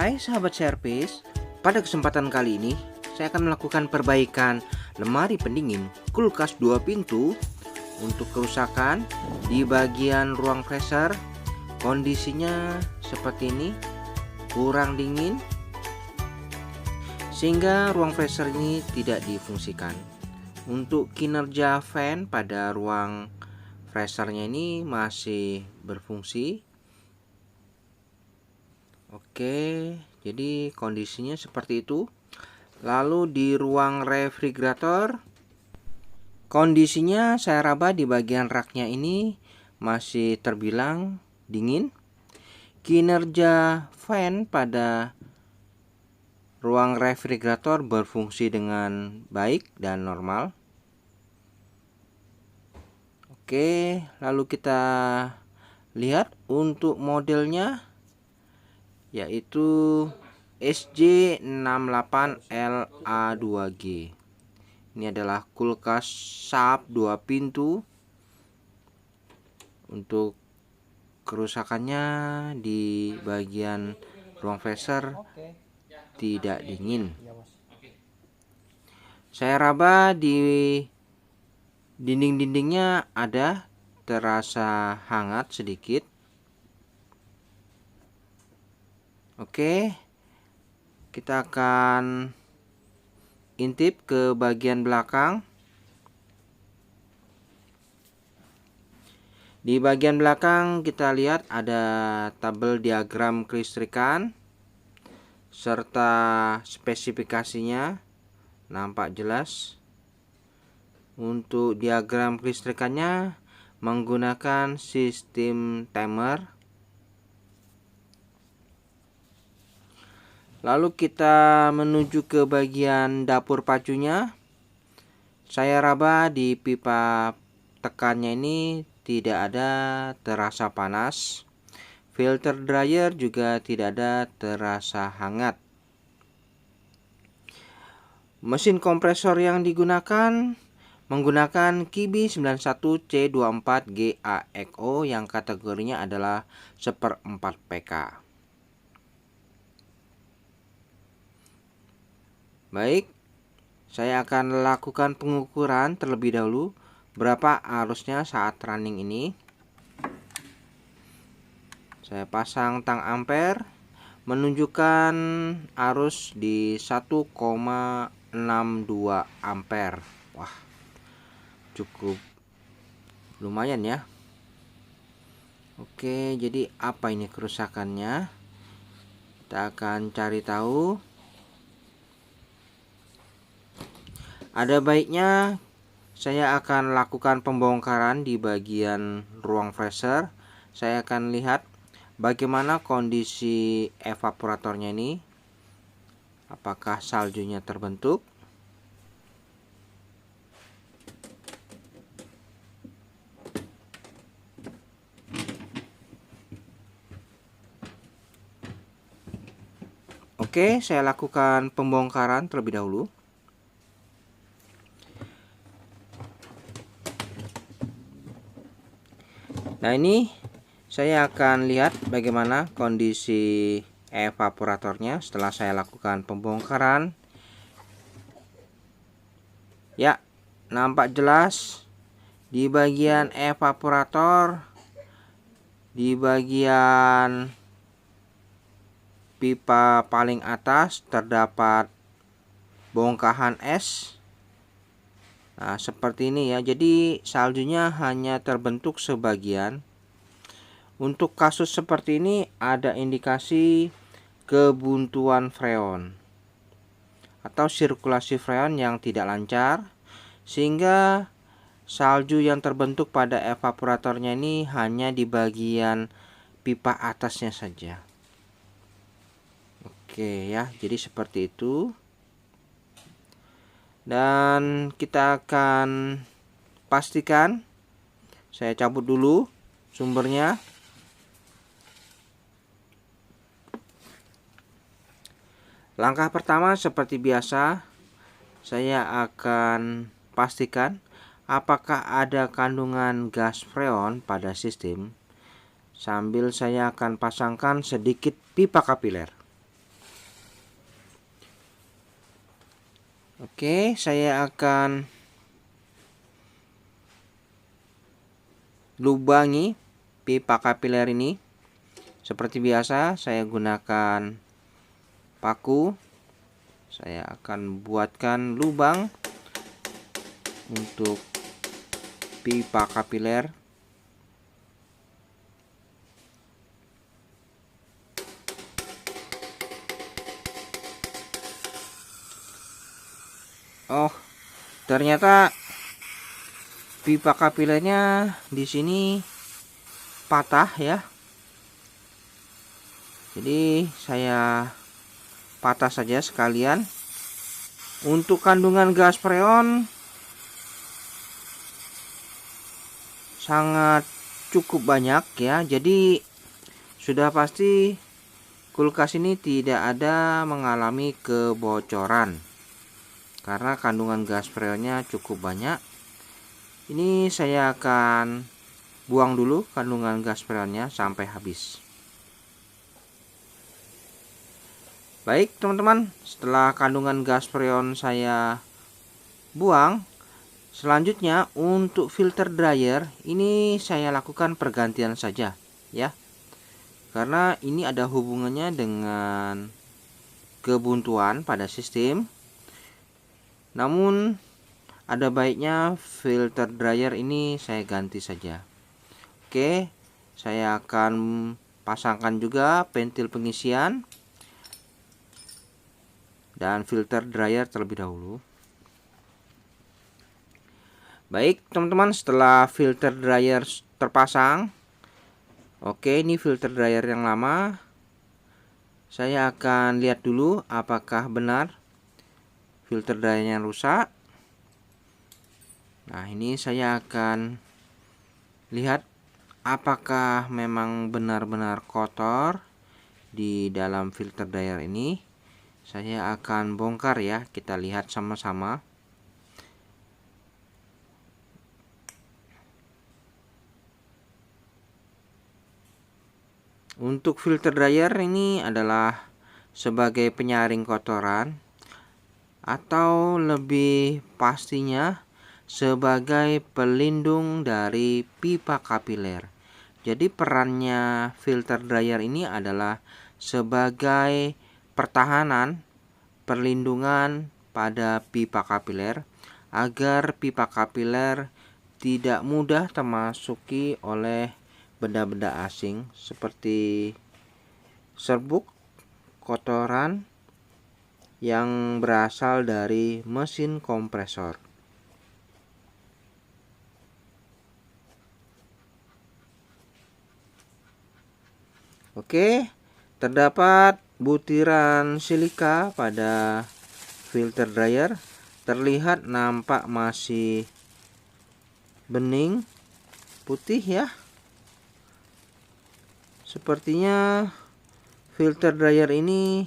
Hai sahabat servis, pada kesempatan kali ini saya akan melakukan perbaikan lemari pendingin kulkas 2 pintu untuk kerusakan di bagian ruang freezer. Kondisinya seperti ini, kurang dingin sehingga ruang freezer ini tidak difungsikan. Untuk kinerja fan pada ruang freezernya ini masih berfungsi. Oke, jadi kondisinya seperti itu. Lalu di ruang refrigerator, kondisinya saya raba di bagian raknya ini masih terbilang dingin. Kinerja fan pada ruang refrigerator berfungsi dengan baik dan normal. Oke, lalu kita lihat untuk modelnya, yaitu SJ68LA2G. Ini adalah kulkas SAP 2 pintu. Untuk kerusakannya di bagian ruang freezer tidak dingin. Saya raba di dinding-dindingnya ada terasa hangat sedikit. Oke, kita akan intip ke bagian belakang. Di bagian belakang kita lihat ada tabel diagram kelistrikan serta spesifikasinya nampak jelas. Untuk diagram kelistrikannya menggunakan sistem timer. Lalu kita menuju ke bagian dapur pacunya. Saya raba di pipa tekannya ini tidak ada terasa panas. Filter dryer juga tidak ada terasa hangat. Mesin kompresor yang digunakan menggunakan Kibi 91C24GAXO yang kategorinya adalah 1/4 PK. Baik, saya akan lakukan pengukuran terlebih dahulu berapa arusnya saat running ini. Saya pasang tang ampere menunjukkan arus di 1,62 ampere. Wah, cukup lumayan ya. Oke, jadi apa ini kerusakannya? Kita akan cari tahu. Ada baiknya saya akan lakukan pembongkaran di bagian ruang freezer. Saya akan lihat bagaimana kondisi evaporatornya ini. Apakah saljunya terbentuk? Oke, saya lakukan pembongkaran terlebih dahulu. Nah, ini saya akan lihat bagaimana kondisi evaporatornya setelah saya lakukan pembongkaran. Ya, nampak jelas di bagian evaporator, di bagian pipa paling atas terdapat bongkahan es. Nah, seperti ini ya. Jadi saljunya hanya terbentuk sebagian. Untuk kasus seperti ini ada indikasi kebuntuan freon atau sirkulasi freon yang tidak lancar, sehingga salju yang terbentuk pada evaporatornya ini hanya di bagian pipa atasnya saja. Oke ya, jadi seperti itu. Dan kita akan pastikan, saya cabut dulu sumbernya. Langkah pertama seperti biasa, saya akan pastikan apakah ada kandungan gas freon pada sistem, sambil saya akan pasangkan sedikit pipa kapiler. Oke, saya akan lubangi pipa kapiler ini. Seperti biasa, saya gunakan paku. Saya akan buatkan lubang untuk pipa kapiler. Oh, ternyata pipa kapilernya di sini patah ya. Jadi saya patah saja sekalian. Untuk kandungan gas freon sangat cukup banyak ya. Jadi sudah pasti kulkas ini tidak ada mengalami kebocoran karena kandungan gas freonnya cukup banyak. Ini saya akan buang dulu kandungan gas freonnya sampai habis. Baik teman-teman, setelah kandungan gas freon saya buang, selanjutnya untuk filter dryer ini saya lakukan pergantian saja ya. Karena ini ada hubungannya dengan kebuntuan pada sistem. Namun ada baiknya filter dryer ini saya ganti saja. Oke, saya akan pasangkan juga pentil pengisian dan filter dryer terlebih dahulu. Baik teman-teman, setelah filter dryer terpasang, oke, ini filter dryer yang lama. Saya akan lihat dulu apakah benar filter dryernya rusak. Nah, ini saya akan lihat apakah memang benar-benar kotor di dalam filter dryer ini. Saya akan bongkar ya, kita lihat sama-sama. Untuk filter dryer ini adalah sebagai penyaring kotoran, atau lebih pastinya sebagai pelindung dari pipa kapiler. Jadi perannya filter dryer ini adalah sebagai pertahanan, perlindungan pada pipa kapiler agar pipa kapiler tidak mudah termasuki oleh benda-benda asing seperti serbuk, kotoran yang berasal dari mesin kompresor. Oke, terdapat butiran silika pada filter dryer. Terlihat nampak masih bening, putih ya. Sepertinya filter dryer ini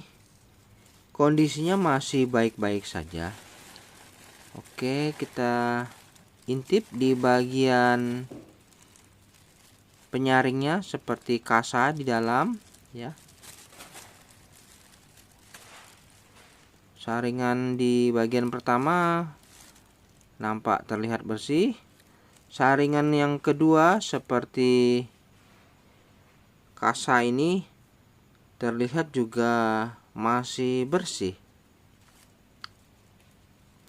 kondisinya masih baik-baik saja. Oke, kita intip di bagian penyaringnya seperti kasa di dalam ya. Saringan di bagian pertama nampak terlihat bersih. Saringan yang kedua seperti kasa ini terlihat juga masih bersih.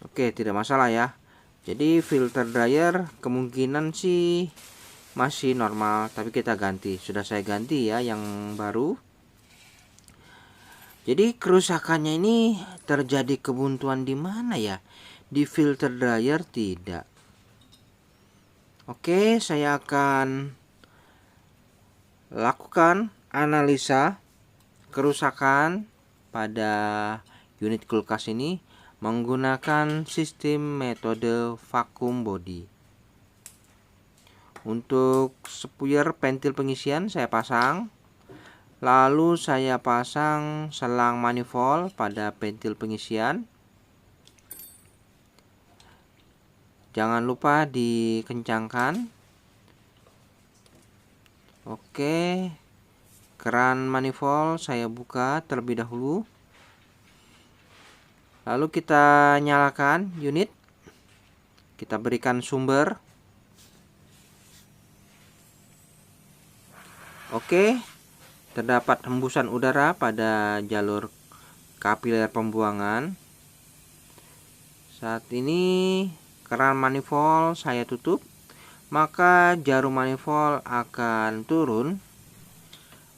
Oke, tidak masalah ya. Jadi filter dryer kemungkinan sih masih normal, tapi kita ganti. Sudah saya ganti ya yang baru. Jadi kerusakannya ini terjadi kebuntuan di mana ya? Di filter dryer tidak. Oke, saya akan lakukan analisa kerusakan pada unit kulkas ini menggunakan sistem metode vacuum body. Untuk spuyer pentil pengisian saya pasang, lalu saya pasang selang manifold pada pentil pengisian. Jangan lupa dikencangkan. Oke, keran manifold saya buka terlebih dahulu. Lalu kita nyalakan unit. Kita berikan sumber. Oke, terdapat hembusan udara pada jalur kapiler pembuangan. Saat ini keran manifold saya tutup, maka jarum manifold akan turun.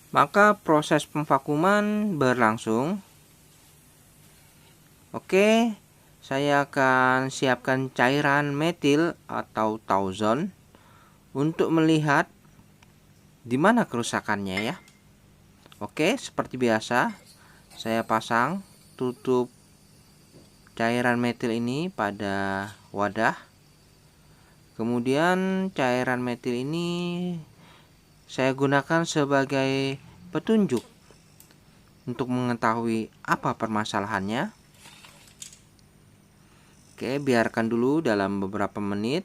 Maka proses pemvakuman berlangsung. Oke, saya akan siapkan cairan metil atau Tauson untuk melihat di mana kerusakannya ya. Oke, seperti biasa saya pasang tutup cairan metil ini pada wadah. Kemudian cairan metil ini saya gunakan sebagai petunjuk untuk mengetahui apa permasalahannya. Oke, biarkan dulu dalam beberapa menit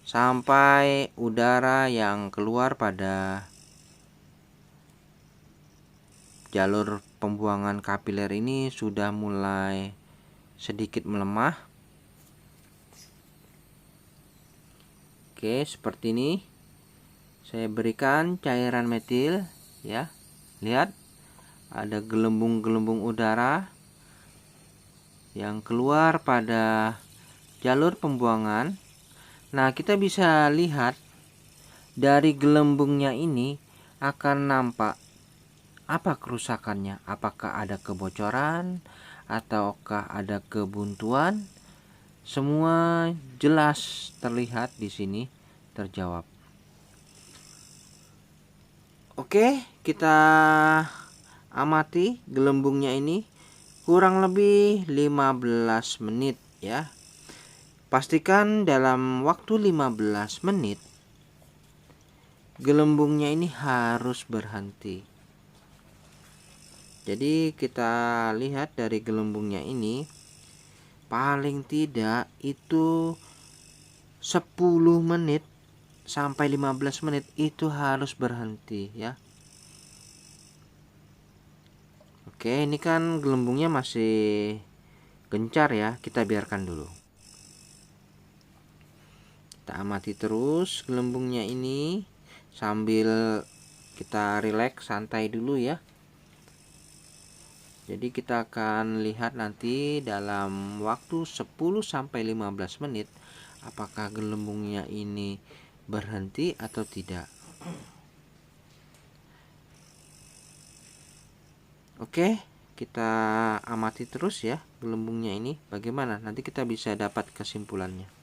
sampai udara yang keluar pada jalur pembuangan kapiler ini sudah mulai sedikit melemah. Oke, seperti ini. Saya berikan cairan metil ya. Lihat, ada gelembung-gelembung udara yang keluar pada jalur pembuangan. Nah, kita bisa lihat dari gelembungnya ini akan nampak apa kerusakannya. Apakah ada kebocoran ataukah ada kebuntuan? Semua jelas terlihat di sini terjawab. Oke, kita amati gelembungnya ini kurang lebih 15 menit ya. Pastikan dalam waktu 15 menit gelembungnya ini harus berhenti. Jadi kita lihat dari gelembungnya ini paling tidak itu 10 menit sampai 15 menit itu harus berhenti ya. Oke, ini kan gelembungnya masih gencar ya, kita biarkan dulu. Kita amati terus gelembungnya ini sambil kita rileks santai dulu ya. Jadi kita akan lihat nanti dalam waktu 10-15 menit apakah gelembungnya ini berhenti atau tidak. Oke, kita amati terus ya gelembungnya ini bagaimana. Nanti kita bisa dapat kesimpulannya.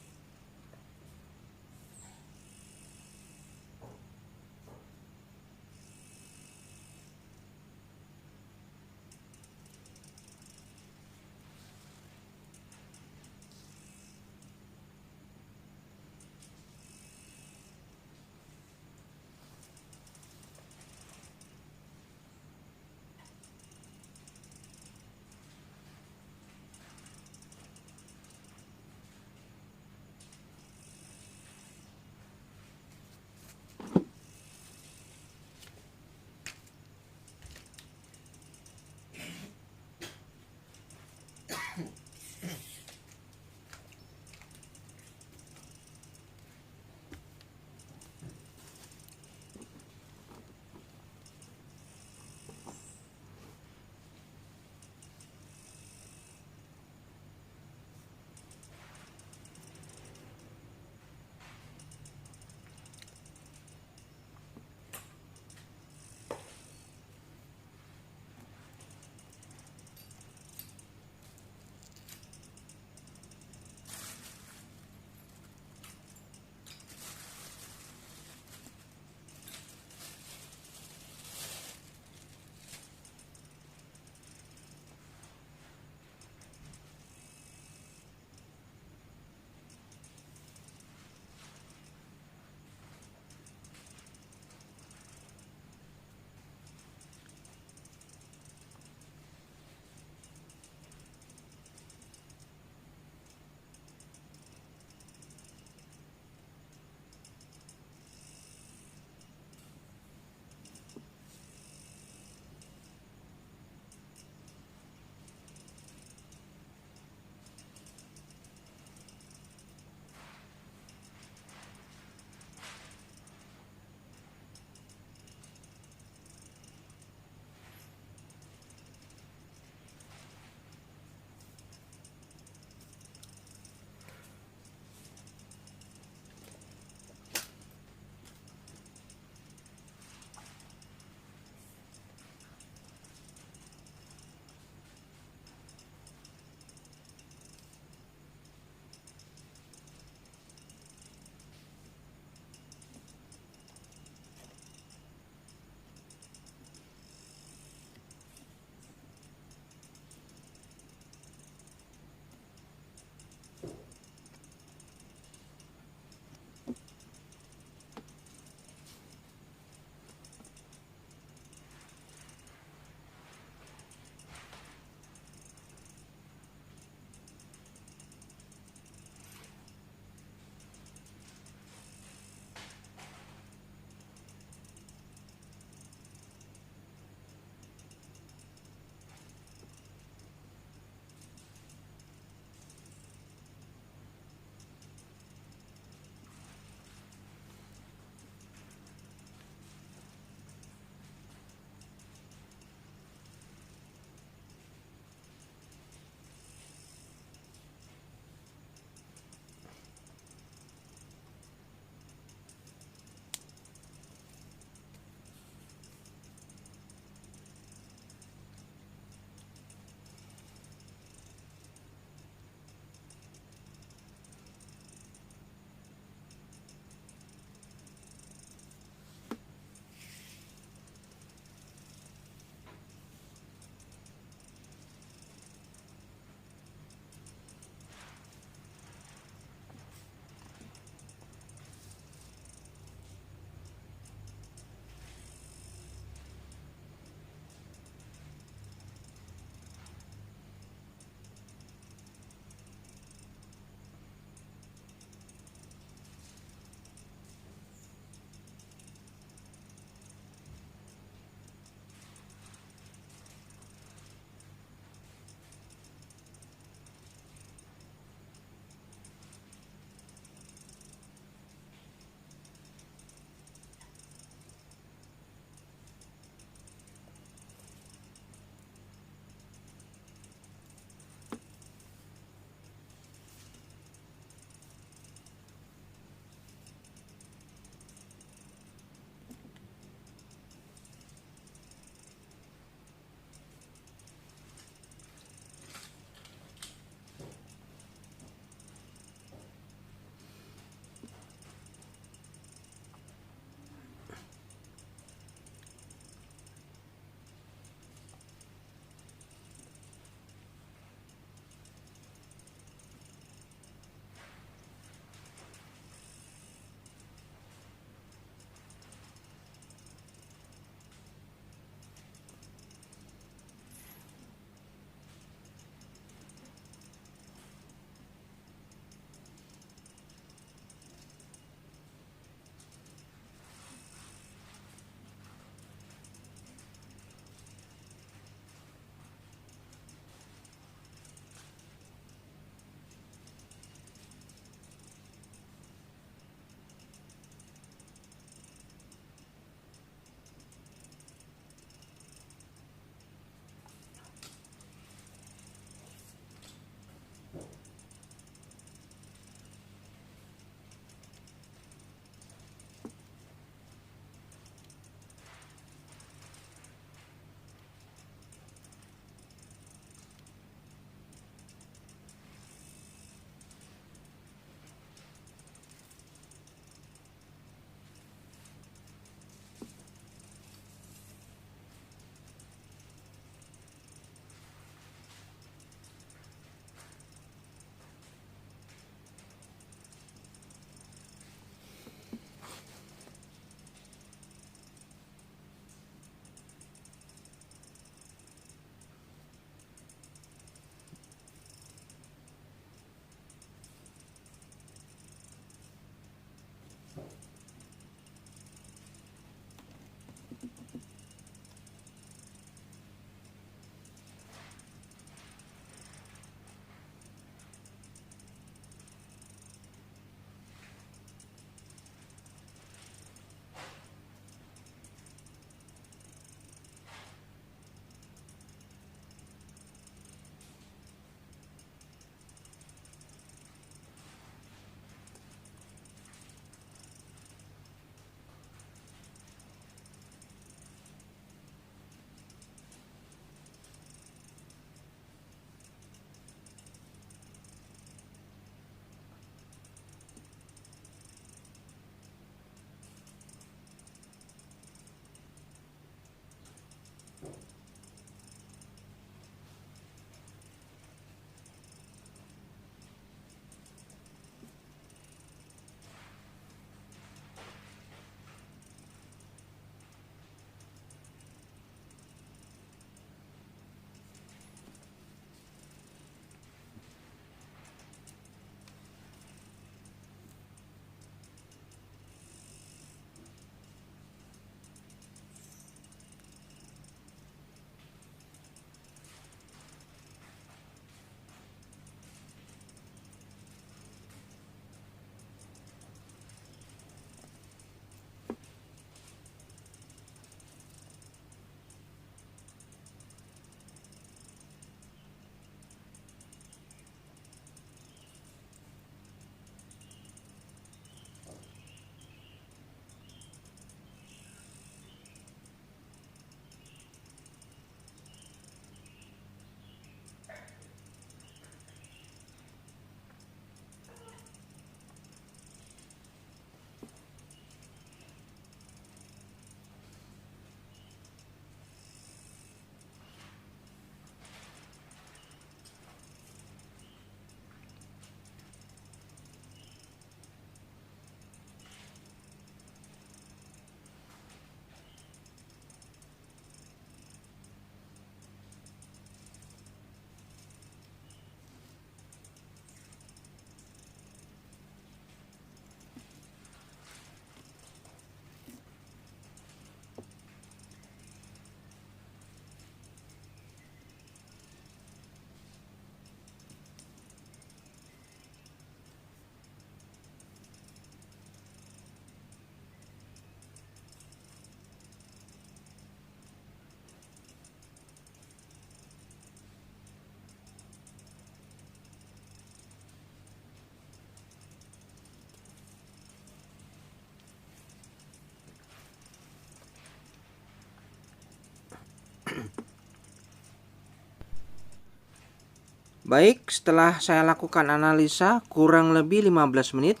Baik, setelah saya lakukan analisa kurang lebih 15 menit,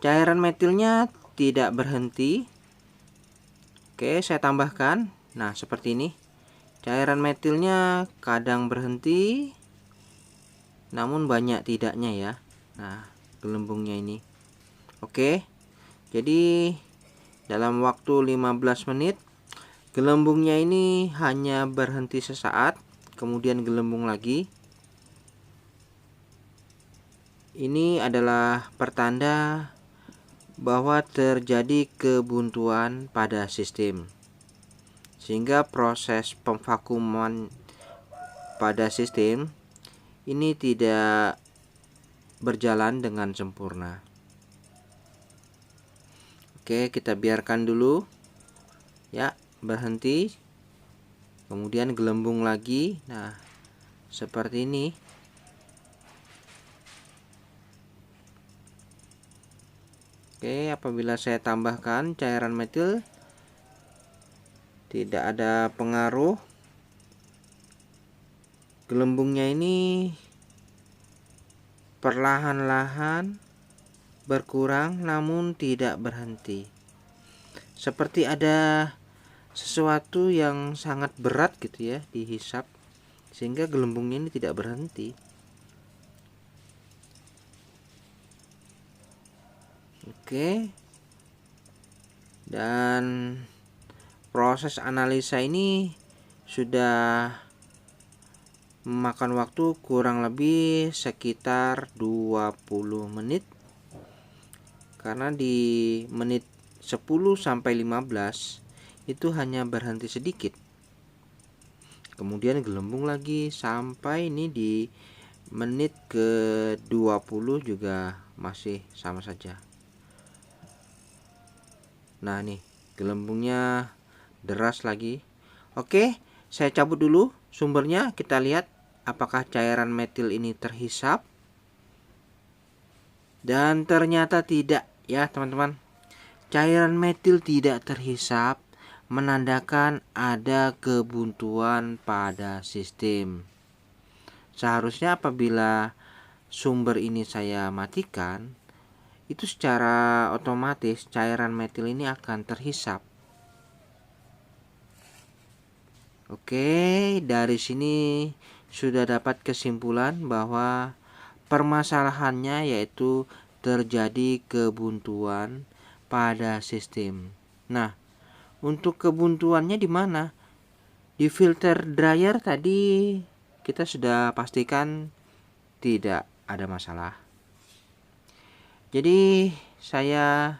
cairan metilnya tidak berhenti. Oke, saya tambahkan. Nah, seperti ini. Cairan metilnya kadang berhenti, namun banyak tidaknya ya. Nah, gelembungnya ini. Oke. Jadi dalam waktu 15 menit gelembungnya ini hanya berhenti sesaat, kemudian gelembung lagi. Ini adalah pertanda bahwa terjadi kebuntuan pada sistem, sehingga proses pemvakuman pada sistem ini tidak berjalan dengan sempurna. Oke, kita biarkan dulu ya, berhenti, kemudian gelembung lagi. Nah, seperti ini. Oke, apabila saya tambahkan cairan metil tidak ada pengaruh, gelembungnya ini perlahan-lahan berkurang namun tidak berhenti. Seperti ada sesuatu yang sangat berat gitu ya dihisap, sehingga gelembungnya ini tidak berhenti. Oke. Dan proses analisa ini sudah memakan waktu kurang lebih sekitar 20 menit. Karena di menit 10 sampai 15 itu hanya berhenti sedikit. Kemudian gelembung lagi sampai ini di menit ke-20 juga masih sama saja. Nah, nih gelembungnya deras lagi. Oke, saya cabut dulu sumbernya. Kita lihat apakah cairan metil ini terhisap. Dan ternyata tidak ya teman-teman. Cairan metil tidak terhisap, menandakan ada kebuntuan pada sistem. Seharusnya apabila sumber ini saya matikan, itu secara otomatis cairan metil ini akan terhisap. Oke, dari sini sudah dapat kesimpulan bahwa permasalahannya yaitu terjadi kebuntuan pada sistem. Nah, untuk kebuntuannya di mana? Di filter dryer tadi kita sudah pastikan tidak ada masalah. Jadi saya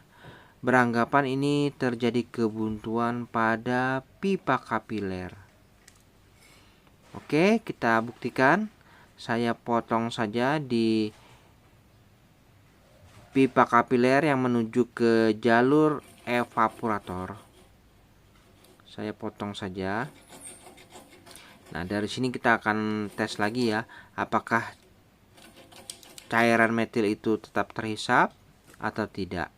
beranggapan ini terjadi kebuntuan pada pipa kapiler. Oke, kita buktikan. Saya potong saja di pipa kapiler yang menuju ke jalur evaporator. Saya potong saja. Nah, dari sini kita akan tes lagi ya, apakah cairan metil itu tetap terhisap atau tidak.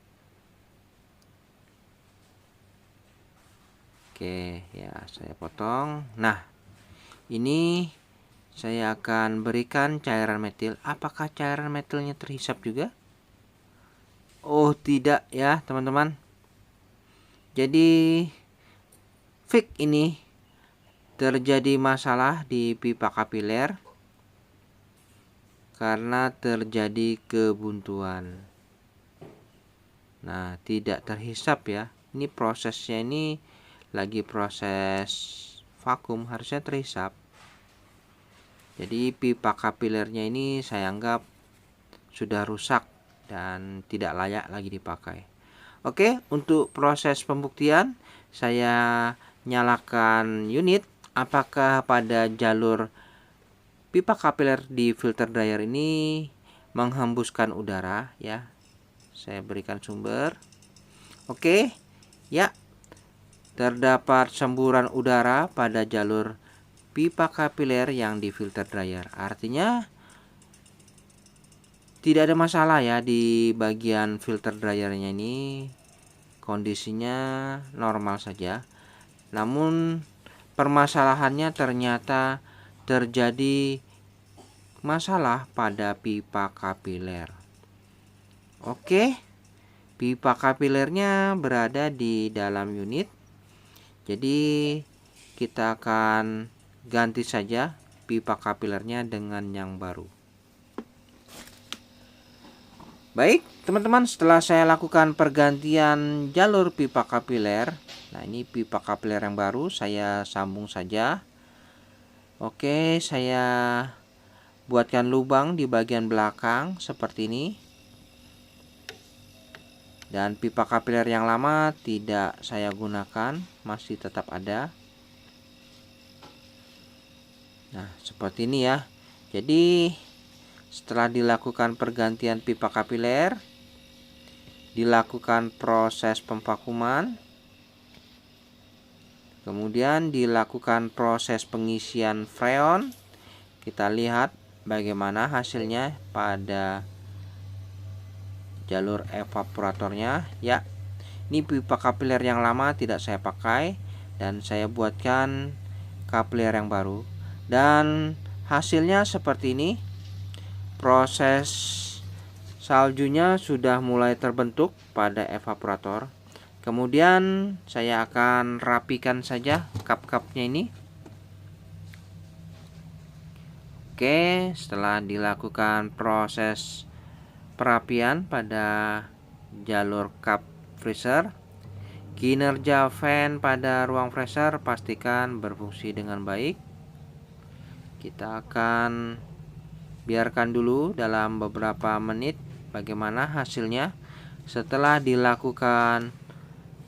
Oke, ya saya potong. Nah, ini saya akan berikan cairan metil. Apakah cairan metilnya terhisap juga? Oh, tidak ya, teman-teman. Jadi fix ini terjadi masalah di pipa kapiler karena terjadi kebuntuan. Nah, tidak terhisap ya. Ini prosesnya ini lagi proses vakum, harusnya terhisap. Jadi pipa kapilernya ini saya anggap sudah rusak dan tidak layak lagi dipakai. Oke, untuk proses pembuktian saya nyalakan unit. Apakah pada jalur pipa kapiler di filter dryer ini menghembuskan udara ya. Saya berikan sumber. Oke. Ya. Terdapat semburan udara pada jalur pipa kapiler yang di filter dryer. Artinya tidak ada masalah ya di bagian filter dryernya ini. Kondisinya normal saja. Namun permasalahannya ternyata terjadi masalah pada pipa kapiler. Oke, pipa kapilernya berada di dalam unit. Jadi kita akan ganti saja pipa kapilernya dengan yang baru. Baik teman-teman, setelah saya lakukan pergantian jalur pipa kapiler, nah ini pipa kapiler yang baru, saya sambung saja. Oke, saya buatkan lubang di bagian belakang seperti ini. Dan pipa kapiler yang lama tidak saya gunakan, masih tetap ada. Nah, seperti ini ya. Jadi setelah dilakukan pergantian pipa kapiler, dilakukan proses pemvakuman, kemudian dilakukan proses pengisian freon. Kita lihat bagaimana hasilnya pada jalur evaporatornya. Ya, ini pipa kapiler yang lama tidak saya pakai dan saya buatkan kapiler yang baru. Dan hasilnya seperti ini. Proses saljunya sudah mulai terbentuk pada evaporator. Kemudian saya akan rapikan saja kap-kapnya ini. Oke, setelah dilakukan proses perapian pada jalur kap freezer, kinerja fan pada ruang freezer pastikan berfungsi dengan baik. Kita akan biarkan dulu dalam beberapa menit bagaimana hasilnya setelah dilakukan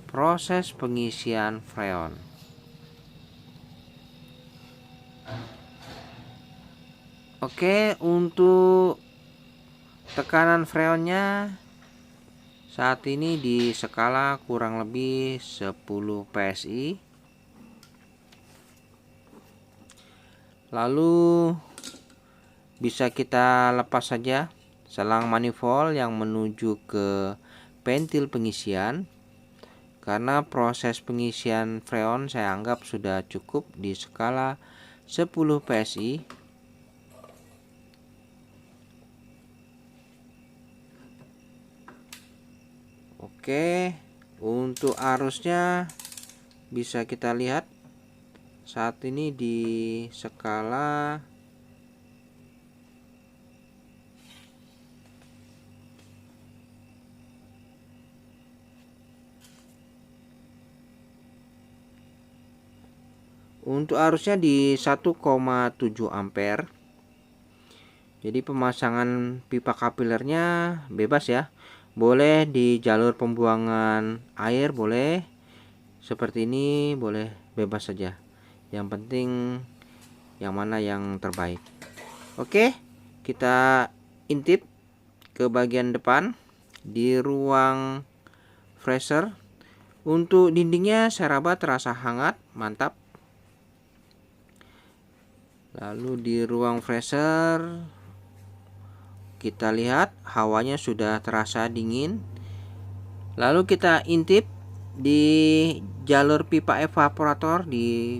proses pengisian freon. Oke, untuk tekanan freonnya saat ini di skala kurang lebih 10 PSI. Lalu bisa kita lepas saja selang manifold yang menuju ke ventil pengisian, karena proses pengisian freon saya anggap sudah cukup di skala 10 PSI. Oke, untuk arusnya bisa kita lihat saat ini di skala untuk arusnya di 1,7 ampere. Jadi pemasangan pipa kapilernya bebas ya. Boleh di jalur pembuangan air, boleh seperti ini, boleh bebas saja. Yang penting yang mana yang terbaik. Oke, kita intip ke bagian depan di ruang freezer. Untuk dindingnya saya raba terasa hangat, mantap. Lalu di ruang freezer kita lihat hawanya sudah terasa dingin. Lalu kita intip di jalur pipa evaporator, di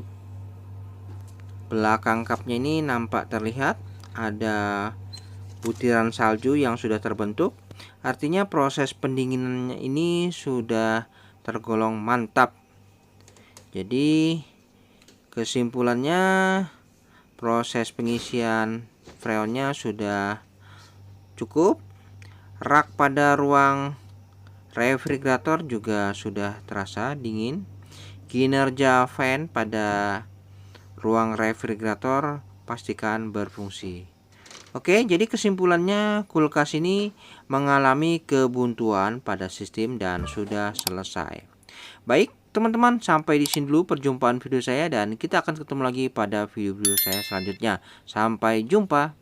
belakang kapnya ini nampak terlihat ada butiran salju yang sudah terbentuk. Artinya proses pendinginannya ini sudah tergolong mantap. Jadi kesimpulannya proses pengisian freonnya sudah cukup. Rak pada ruang refrigerator juga sudah terasa dingin. Kinerja fan pada ruang refrigerator pastikan berfungsi. Oke, jadi kesimpulannya kulkas ini mengalami kebuntuan pada sistem dan sudah selesai. Baik teman-teman, sampai di sini dulu perjumpaan video saya dan kita akan ketemu lagi pada video-video saya selanjutnya. Sampai jumpa.